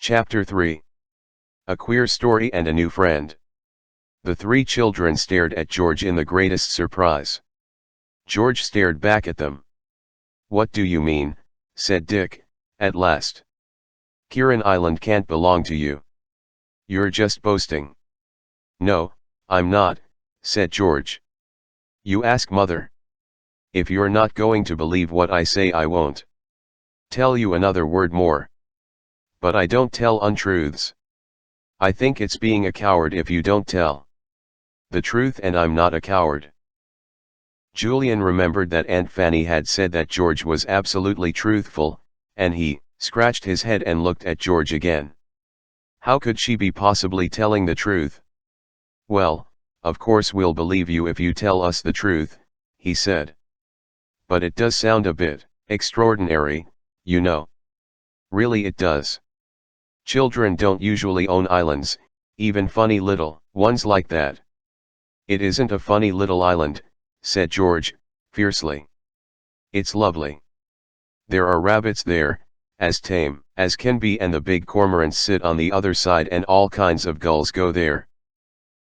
Chapter 3. A queer story and a new friend. The three children stared at George in the greatest surprise. George stared back at them. "What do you mean?" said Dick, at last. "Kieran Island can't belong to you. You're just boasting." "No, I'm not," said George. "You ask Mother. If you're not going to believe what I say, I won't tell you another word more. But I don't tell untruths. I think it's being a coward if you don't tell the truth, and I'm not a coward." Julian remembered that Aunt Fanny had said that George was absolutely truthful, and he scratched his head and looked at George again. How could she be possibly telling the truth? "Well, of course we'll believe you if you tell us the truth," he said. "But it does sound a bit extraordinary, you know. Really it does. Children don't usually own islands, even funny little ones like that." "It isn't a funny little island," said George, fiercely. "It's lovely. There are rabbits there, as tame as can be, and the big cormorants sit on the other side, and all kinds of gulls go there.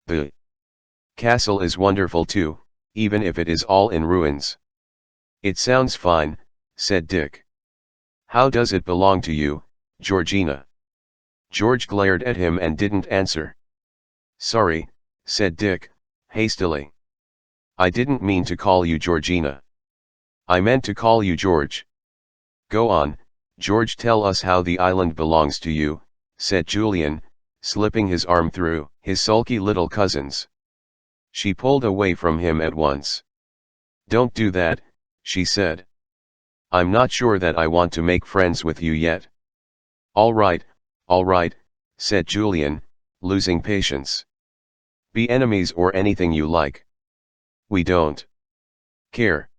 The castle is wonderful too, even if it is all in ruins." "It sounds fine," said Dick. "How does it belong to you, Georgina?" George glared at him and didn't answer. "Sorry," said Dick, hastily. "I didn't mean to call you Georgina. I meant to call you George." "Go on, George, tell us how the island belongs to you," said Julian, slipping his arm through his sulky little cousin's. She pulled away from him at once. "Don't do that," she said. "I'm not sure that I want to make friends with you yet." All right," said Julian, losing patience. "Be enemies or anything you like. We don't care.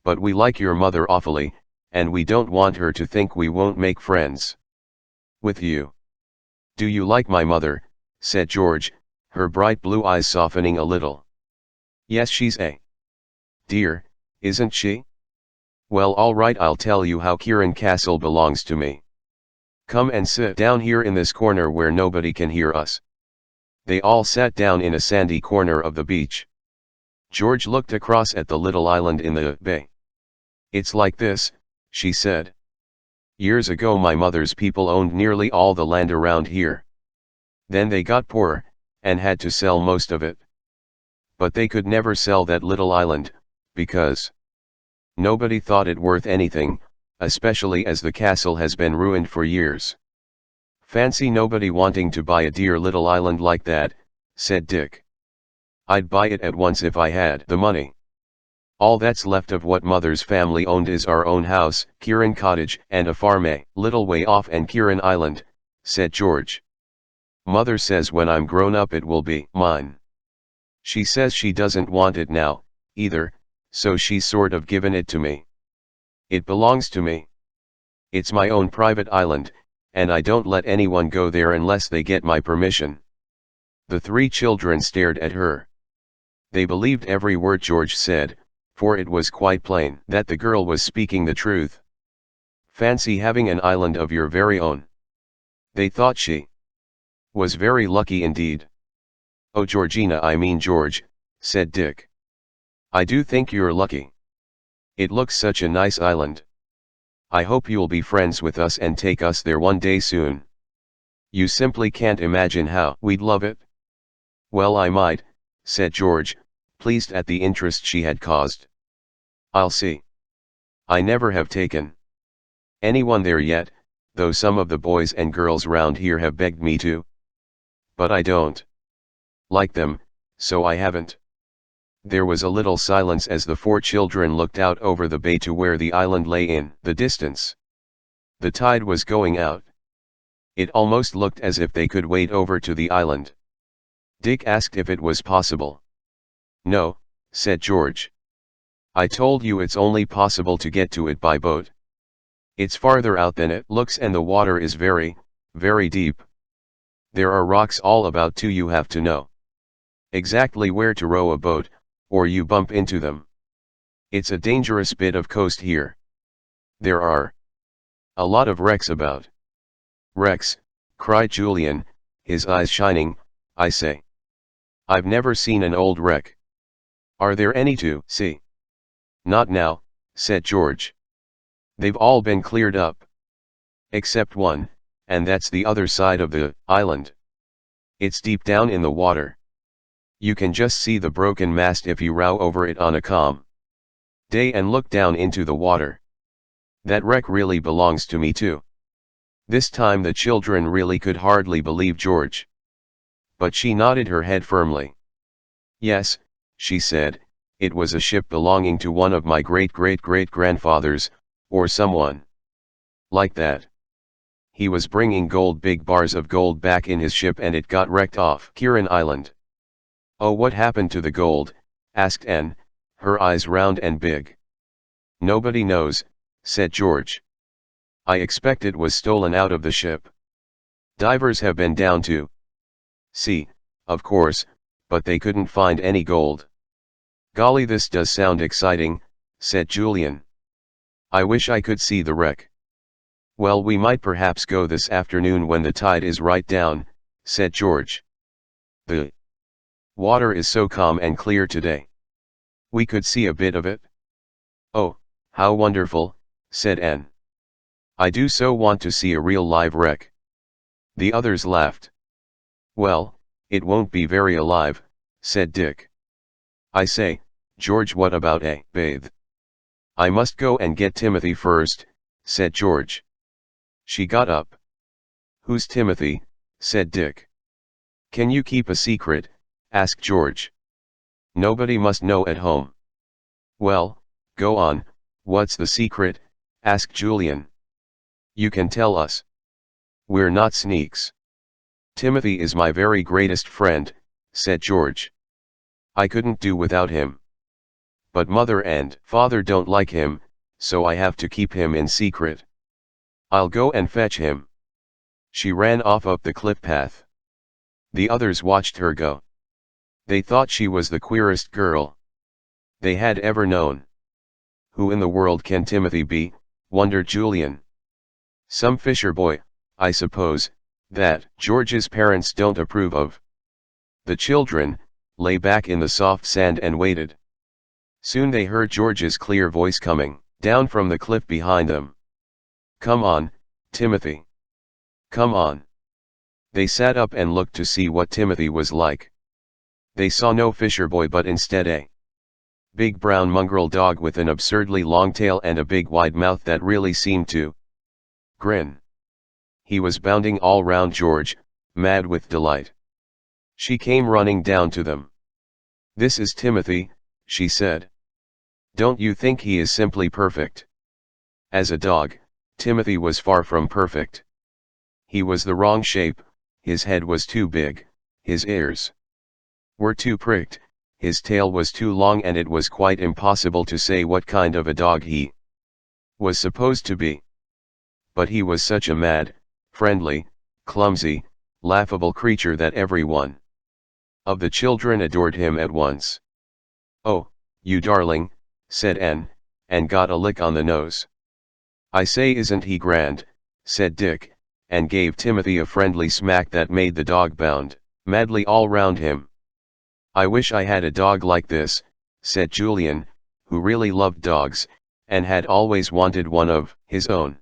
But we like your mother awfully, and we don't want her to think we won't make friends with you." "Do you like my mother?" said George, her bright blue eyes softening a little. "Yes, she's a dear, isn't she? Well, all right, I'll tell you how Kieran Castle belongs to me. Come and sit down here in this corner where nobody can hear us." They all sat down in a sandy corner of the beach. George looked across at the little island in the bay. "It's like this," she said. "Years ago my mother's people owned nearly all the land around here. Then they got poor, and had to sell most of it. But they could never sell that little island, because nobody thought it worth anything, especially as the castle has been ruined for years." "Fancy nobody wanting to buy a dear little island like that," said Dick. "I'd buy it at once if I had the money. All that's left of what Mother's family owned is our own house, Kieran Cottage, and a farm a little way off, and Kieran Island," said George. "Mother says when I'm grown up it will be mine. She says she doesn't want it now, either, so she's sort of given it to me. It belongs to me. It's my own private island, and I don't let anyone go there unless they get my permission." The three children stared at her. They believed every word George said, for it was quite plain that the girl was speaking the truth. Fancy having an island of your very own. They thought she was very lucky indeed. "Oh, Georgina, I mean George," said Dick. "I do think you're lucky. It looks such a nice island. I hope you'll be friends with us and take us there one day soon. You simply can't imagine how we'd love it." "Well, I might," said George, pleased at the interest she had caused. "I'll see. I never have taken anyone there yet, though some of the boys and girls round here have begged me to. But I don't like them, so I haven't." There was a little silence as the four children looked out over the bay to where the island lay in the distance. The tide was going out. It almost looked as if they could wade over to the island. Dick asked if it was possible. "No," said George. "I told you it's only possible to get to it by boat. It's farther out than it looks, and the water is very, very deep. There are rocks all about too. You have to know exactly where to row a boat, or you bump into them. It's a dangerous bit of coast here. There are a lot of wrecks about." "Wrecks?" cried Julian, his eyes shining. I say. I've never seen an old wreck. Are there any to see? Not now, said George. They've all been cleared up. Except one, and that's the other side of the island. It's deep down in the water. You can just see the broken mast if you row over it on a calm day and look down into the water. That wreck really belongs to me too. This time the children really could hardly believe George. But she nodded her head firmly. Yes, she said, it was a ship belonging to one of my great-great-great-grandfathers, or someone like that. He was bringing big bars of gold back in his ship and it got wrecked off Kieran Island. Oh, what happened to the gold? Asked Anne, her eyes round and big. Nobody knows, said George. I expect it was stolen out of the ship. Divers have been down to sea, of course, but they couldn't find any gold. Golly, this does sound exciting, said Julian. I wish I could see the wreck. Well, we might perhaps go this afternoon when the tide is right down, said George. The water is so calm and clear today. We could see a bit of it. Oh, how wonderful, said Anne. I do so want to see a real live wreck. The others laughed. Well, it won't be very alive, said Dick. I say, George, what about a bathe? I must go and get Timothy first, said George. She got up. Who's Timothy? Said Dick. Can you keep a secret? Asked George. Nobody must know at home. Well, go on, what's the secret? Asked Julian. You can tell us. We're not sneaks. Timothy is my very greatest friend, said George. I couldn't do without him. But mother and father don't like him, so I have to keep him in secret. I'll go and fetch him. She ran off up the cliff path. The others watched her go. They thought she was the queerest girl they had ever known. Who in the world can Timothy be? Wondered Julian. Some fisher boy, I suppose, that George's parents don't approve of. The children lay back in the soft sand and waited. Soon they heard George's clear voice coming down from the cliff behind them. Come on, Timothy. Come on. They sat up and looked to see what Timothy was like. They saw no fisher boy but instead a big brown mongrel dog with an absurdly long tail and a big wide mouth that really seemed to grin. He was bounding all round George, mad with delight. She came running down to them. This is Timothy, she said. Don't you think he is simply perfect? As a dog, Timothy was far from perfect. He was the wrong shape, his head was too big, his ears were too pricked, his tail was too long, and it was quite impossible to say what kind of a dog he was supposed to be. But he was such a mad, friendly, clumsy, laughable creature that every one of the children adored him at once. Oh, you darling, said Anne, and got a lick on the nose. I say, isn't he grand, said Dick, and gave Timothy a friendly smack that made the dog bound madly all round him. I wish I had a dog like this, said Julian, who really loved dogs, and had always wanted one of his own.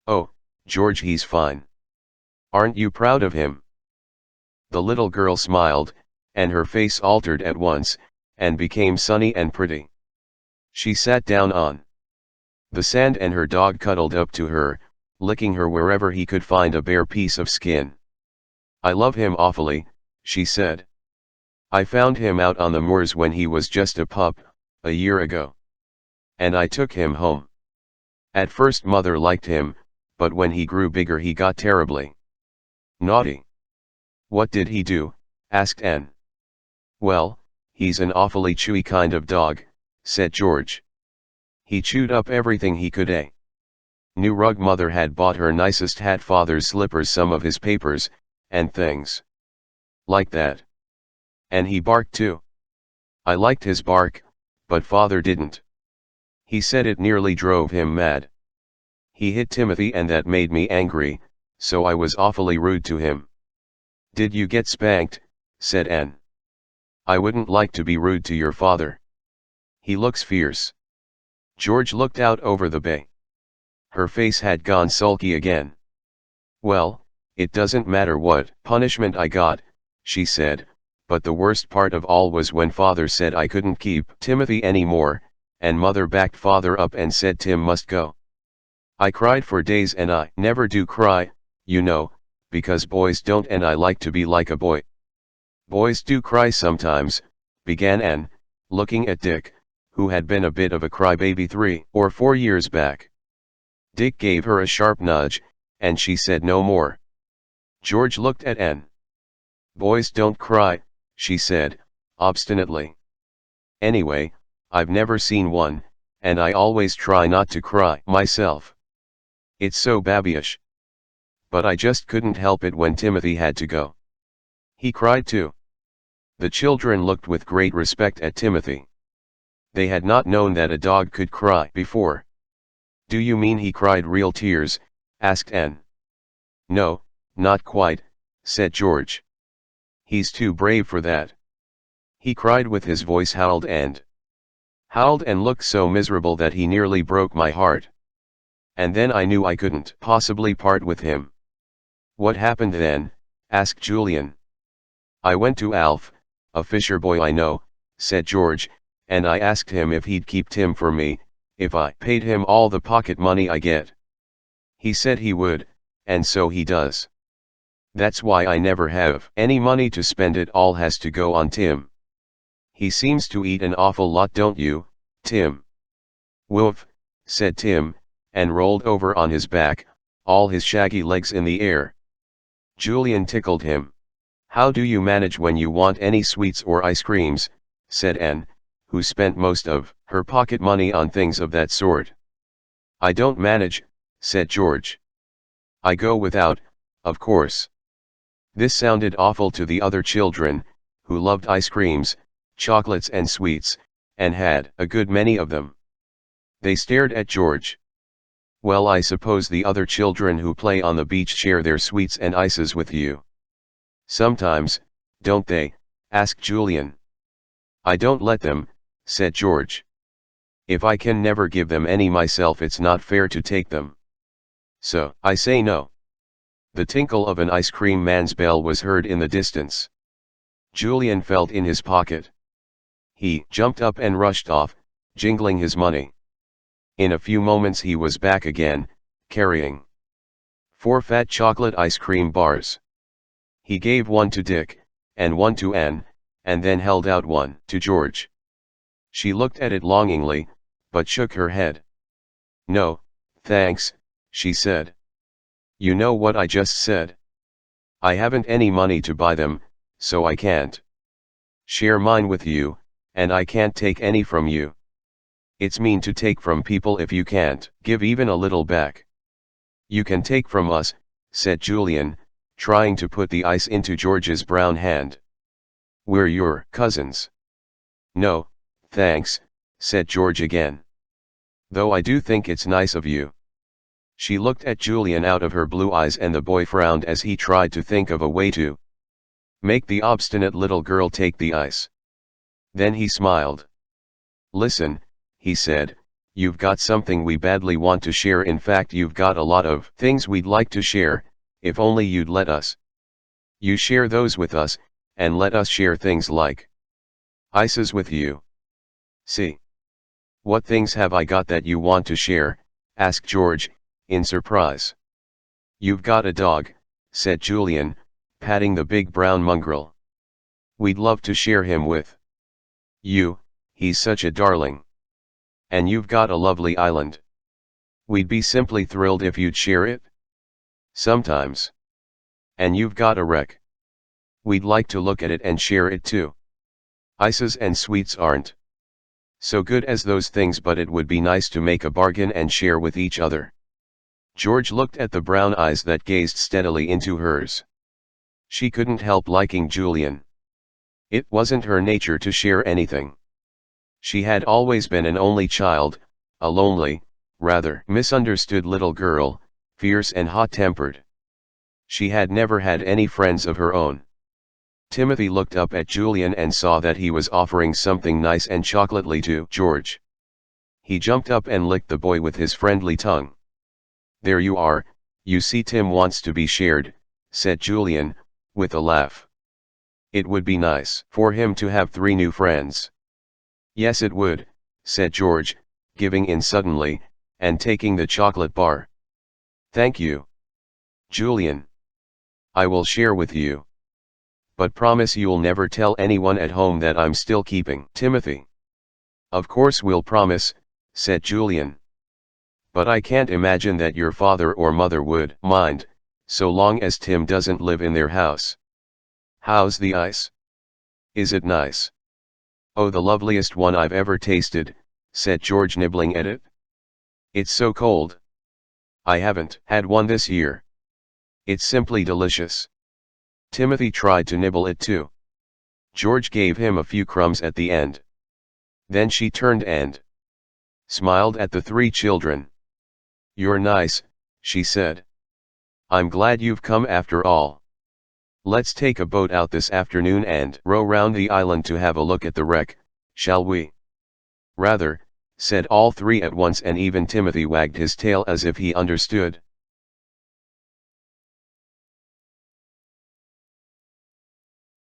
Oh, George, he's fine. Aren't you proud of him? The little girl smiled, and her face altered at once, and became sunny and pretty. She sat down on the sand and her dog cuddled up to her, licking her wherever he could find a bare piece of skin. I love him awfully, she said. I found him out on the moors when he was just a pup, a year ago. And I took him home. At first mother liked him, but when he grew bigger he got terribly naughty. What did he do? Asked Anne. Well, he's an awfully chewy kind of dog, said George. He chewed up everything he could. A new rug mother had bought her, nicest hat father's slippers, some of his papers, and things like that. And he barked too. I liked his bark, but father didn't. He said it nearly drove him mad. He hit Timothy and that made me angry, so I was awfully rude to him. Did you get spanked? Said Anne. I wouldn't like to be rude to your father. He looks fierce. George looked out over the bay. Her face had gone sulky again. Well, it doesn't matter what punishment I got, she said, but the worst part of all was when father said I couldn't keep Timothy anymore, and mother backed father up and said Tim must go. I cried for days, and I never do cry, you know, because boys don't, and I like to be like a boy. Boys do cry sometimes, began Anne, looking at Dick, who had been a bit of a crybaby 3 or 4 years back. Dick gave her a sharp nudge, and she said no more. George looked at Anne. Boys don't cry, she said, obstinately. Anyway, I've never seen one, and I always try not to cry myself. It's so babyish. But I just couldn't help it when Timothy had to go. He cried too. The children looked with great respect at Timothy. They had not known that a dog could cry before. Do you mean he cried real tears? Asked Anne. No, not quite, said George. He's too brave for that. He cried with his voice howled and looked so miserable that he nearly broke my heart. And then I knew I couldn't possibly part with him. What happened then? Asked Julian. I went to Alf, a fisher boy I know, said George, and I asked him if he'd keep Tim for me, if I paid him all the pocket money I get. He said he would, and so he does. That's why I never have any money to spend. It all has to go on Tim. He seems to eat an awful lot, don't you, Tim? Woof, said Tim, and rolled over on his back, all his shaggy legs in the air. Julian tickled him. How do you manage when you want any sweets or ice creams? Said Anne, who spent most of her pocket money on things of that sort. I don't manage, said George. I go without, of course. This sounded awful to the other children, who loved ice creams, chocolates and sweets, and had a good many of them. They stared at George. Well, I suppose the other children who play on the beach share their sweets and ices with you. Sometimes, don't they? Asked Julian. I don't let them, said George. If I can never give them any myself, it's not fair to take them. So, I say no. The tinkle of an ice cream man's bell was heard in the distance. Julian felt in his pocket. He jumped up and rushed off, jingling his money. In a few moments he was back again, carrying 4 fat chocolate ice cream bars. He gave one to Dick, and one to Anne, and then held out one to George. She looked at it longingly, but shook her head. No, thanks, she said. You know what I just said? I haven't any money to buy them, so I can't share mine with you, and I can't take any from you. It's mean to take from people if you can't give even a little back. You can take from us, said Julian, trying to put the ice into George's brown hand. We're your cousins. No, thanks, said George again. Though I do think it's nice of you. She looked at Julian out of her blue eyes, and the boy frowned as he tried to think of a way to make the obstinate little girl take the ice. Then he smiled. Listen, he said, you've got something we badly want to share. In fact, you've got a lot of things we'd like to share, if only you'd let us. You share those with us, and let us share things like ices with you. See? What things have I got that you want to share? Asked George, in surprise. You've got a dog, said Julian, patting the big brown mongrel. We'd love to share him with you, he's such a darling. And you've got a lovely island. We'd be simply thrilled if you'd share it. Sometimes. And you've got a wreck. We'd like to look at it and share it too. Ices and sweets aren't so good as those things, but it would be nice to make a bargain and share with each other. George looked at the brown eyes that gazed steadily into hers. She couldn't help liking Julian. It wasn't her nature to share anything. She had always been an only child, a lonely, rather misunderstood little girl, fierce and hot-tempered. She had never had any friends of her own. Timothy looked up at Julian and saw that he was offering something nice and chocolatey to George. He jumped up and licked the boy with his friendly tongue. "There you are, you see Tim wants to be shared," said Julian, with a laugh. "It would be nice for him to have 3 new friends." "Yes it would," said George, giving in suddenly, and taking the chocolate bar. "Thank you, Julian. I will share with you. But promise you'll never tell anyone at home that I'm still keeping Timothy." "Of course we'll promise," said Julian. "But I can't imagine that your father or mother would mind, so long as Tim doesn't live in their house. How's the ice? Is it nice?" "Oh, the loveliest one I've ever tasted," said George, nibbling at it. "It's so cold. I haven't had one this year. It's simply delicious." Timothy tried to nibble it too. George gave him a few crumbs at the end. Then she turned and smiled at the 3 children. "You're nice," she said. "I'm glad you've come after all. Let's take a boat out this afternoon and row round the island to have a look at the wreck, shall we?" "Rather," said all 3 at once, and even Timothy wagged his tail as if he understood.